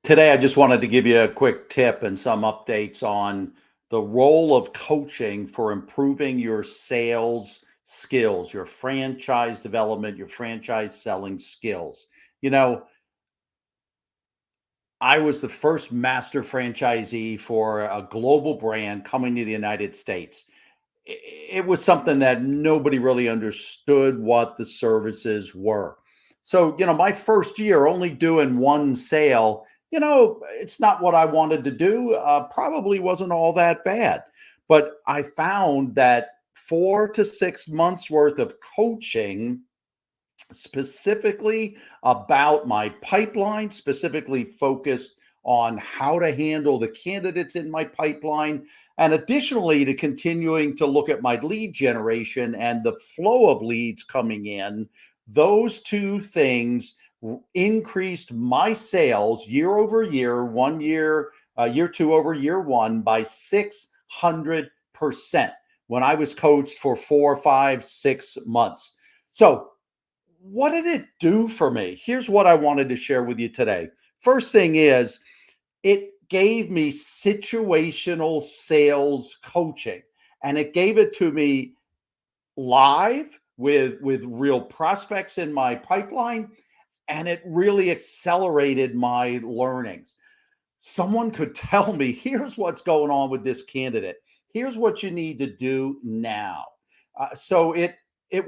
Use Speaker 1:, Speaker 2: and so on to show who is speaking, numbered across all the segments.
Speaker 1: Today, I just wanted to give you a quick tip and some updates on the role of coaching for improving your sales skills, your franchise development, your franchise selling skills. You know, I was the first master franchisee for a global brand coming to the United States. It was something that nobody really understood what the services were. So, my first year only doing one sale, it's not what I wanted to do. Probably wasn't all that bad. But I found that 4 to 6 months worth of coaching specifically about my pipeline, specifically focused on how to handle the candidates in my pipeline, and additionally to continuing to look at my lead generation and the flow of leads coming in. Those two things increased my sales year over year, 1 year, year two over year one by 600% when I was coached for 4, 5, 6 months. So what did it do for me? Here's what I wanted to share with you today. First thing is, it gave me situational sales coaching, and it gave it to me live with real prospects in my pipeline, and it really accelerated my learnings. Someone could tell me, here's what's going on with this candidate. Here's what you need to do now. So it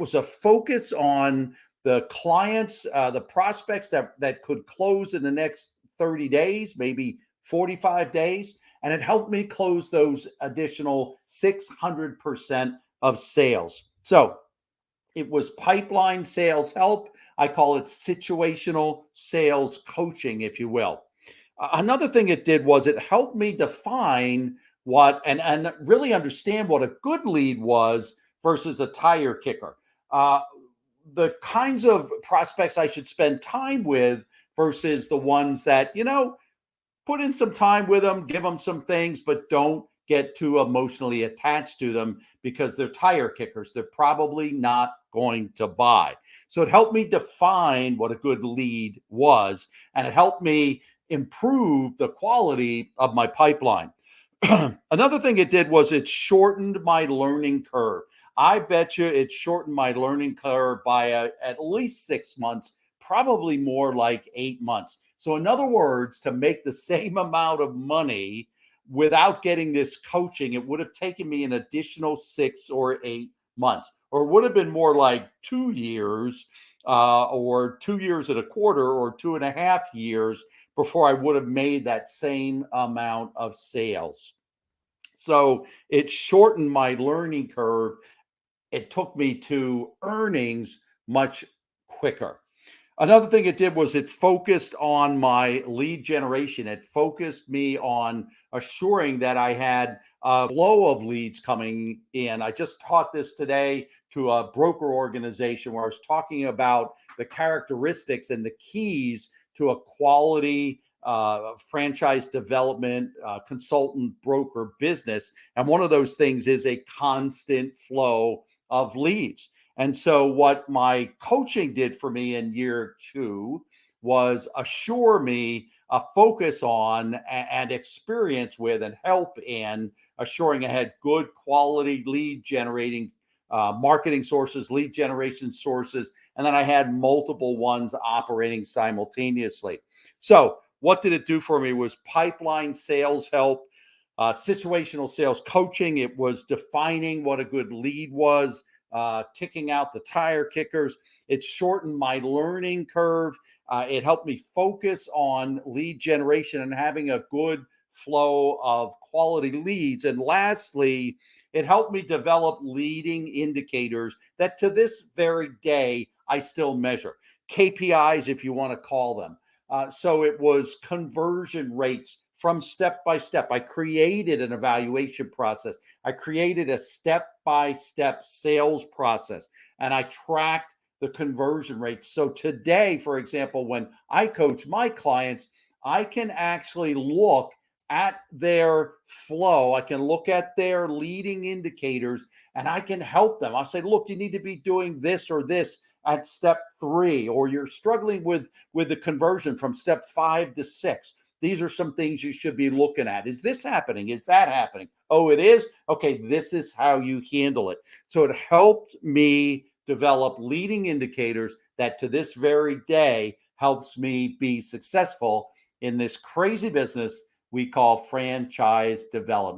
Speaker 1: was a focus on the clients, the prospects that could close in the next 30 days, maybe 45 days, and it helped me close those additional 600% of sales. So it was pipeline sales help. I call it situational sales coaching, if you will. Another thing it did was it helped me define what and really understand what a good lead was versus a tire kicker. Uh, the kinds of prospects I should spend time with versus the ones that, put in some time with them, give them some things, but don't get too emotionally attached to them because they're tire kickers. They're probably not going to buy. So it helped me define what a good lead was, and it helped me improve the quality of my pipeline. Another thing it did was it shortened my learning curve. I bet you it shortened my learning curve by at least 6 months, probably more like 8 months. So, in other words, to make the same amount of money without getting this coaching, it would have taken me an additional 6 or 8 months, or it would have been more like 2 years, or 2 years and a quarter, or 2.5 years before I would have made that same amount of sales. So it shortened my learning curve. It took me to earnings much quicker. Another thing it did was it focused on my lead generation. It focused me on assuring that I had a flow of leads coming in. I just taught this today to a broker organization where I was talking about the characteristics and the keys to a quality franchise development consultant broker business. And one of those things is a constant flow of leads. And so, what my coaching did for me in year two was assure me a focus on and experience with and help in assuring I had good quality lead generating marketing sources, lead generation sources, and then I had multiple ones operating simultaneously. So, what did it do for me was pipeline sales help, situational sales coaching. It was defining what a good lead was, kicking out the tire kickers. It shortened my learning curve. It helped me focus on lead generation and having a good flow of quality leads. And lastly, it helped me develop leading indicators that to this very day I still measure. KPIs, if you want to call them. So it was conversion rates from step by step. I created an evaluation process. I created a step by step sales process, and I tracked the conversion rates. So today, for example, when I coach my clients, I can actually look at their flow. I can look at their leading indicators and I can help them. I'll say, look, you need to be doing this or this at step 3, or you're struggling with the conversion from step 5 to 6. these are some things you should be looking at. Is this happening? Is that happening? Oh, it is? Okay, this is how you handle it. So it helped me develop leading indicators that to this very day helps me be successful in this crazy business we call franchise development.